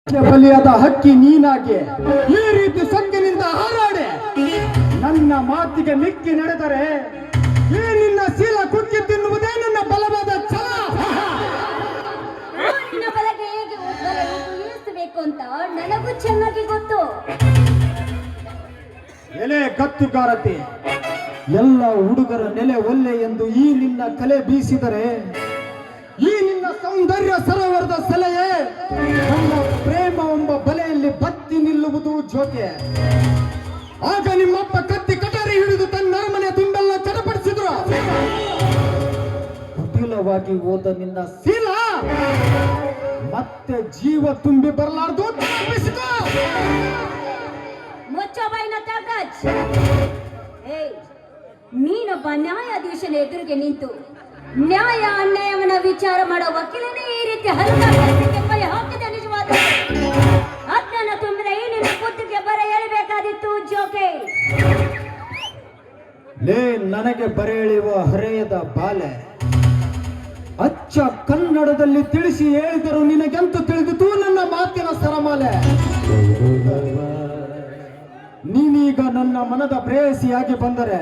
ಬಲಿಯಾದ ಹಕ್ಕಿ ನೀನಾಗೆ ಈ ರೀತಿ ಸೊಕ್ಕಿನಿಂದ ಹಾರಾಡೆ ನನ್ನ ಮಾತಿಗೆ ಮಿಕ್ಕಿ ನಡೆದರೆ ಈ ನಿನ್ನ ಶೀಲ ಕುಕ್ಕಿ ತಿನ್ನುವುದೇ ನನ್ನ ಬಲವಾದ ಛಲ. ನಿನ್ನ ಬಲಗೆ ಹೇಗೆ ಉಳಿಸಬೇಕು ಅಂತ ನನಗೂ ಚೆನ್ನಾಗಿ ಗೊತ್ತು. ಎಲೆ ಗತ್ತುಗಾರತೆ, ಎಲ್ಲ ಹುಡುಗರ ನೆಲೆ ಒಲ್ಲೆ ಎಂದು ಈ ನಿನ್ನ ಕಲೆ ಬೀಸಿದರೆ ಈ ನಿನ್ನ ಸೌಂದರ್ಯ ಸರೋವರದ ಸೆಲೆಯೇ ನಮ್ಮ ಪ್ರೇಮ ಎಂಬ ಬಲೆಯಲ್ಲಿ ಬತ್ತಿ ನಿಲ್ಲುವುದು ಜೋಕೆ. ಆಗ ನಿಮ್ಮಪ್ಪ ಕತ್ತಿ ಕಟಾರಿ ಹಿಡಿದು ತನ್ನ ಅರಮನೆ ತುಂಬೆಲ್ಲ ಚಡಪಡಿಸಿದ್ರು. ಕುಟಿಲವಾಗಿ ಹೋದ ನಿನ್ನ ಶೀಲ ಮತ್ತೆ ಜೀವ ತುಂಬಿ ಬರಲಾರ್ದು. ಮುಚ್ಚಬಾಯಿನ ತಾಕತ್. ನೀನೊಬ್ಬ ನ್ಯಾಯಾಧೀಶನ ಎದುರಿಗೆ ನಿಂತು ನ್ಯಾಯ ಅನ್ಯಾಯವನ್ನ ವಿಚಾರ ಮಾಡೋ ವಕೀಲನೇ ಈ ರೀತಿ ಹಲ್ಕಾಟಕ್ಕೆ ಕೈ ಹಾಕಿದ ನಿಜವಾದ ಅಜ್ಞಾನ ತುಂಬಿದ ಈ ನಿನ್ನ ಕುತ್ತಿಗೆ ಬರ ಹೇಳಬೇಕಾದಿತ್ತು ಜೋಕೆ. ಲೇ ನನಗೆ ಬರೆಯುವ ಹರೆಯದ ಬಾಲೆ, ಅಚ್ಚ ಕನ್ನಡದಲ್ಲಿ ತಿಳಿಸಿ ಹೇಳಿದರು ನಿನಗೆಂತ ತಿಳಿದಿತು ನನ್ನ ಮಾತಿನ ಸರಮಾಲೆ. ನೀನೀಗ ನನ್ನ ಮನದ ಪ್ರೇಯಸಿಯಾಗಿ ಬಂದರೆ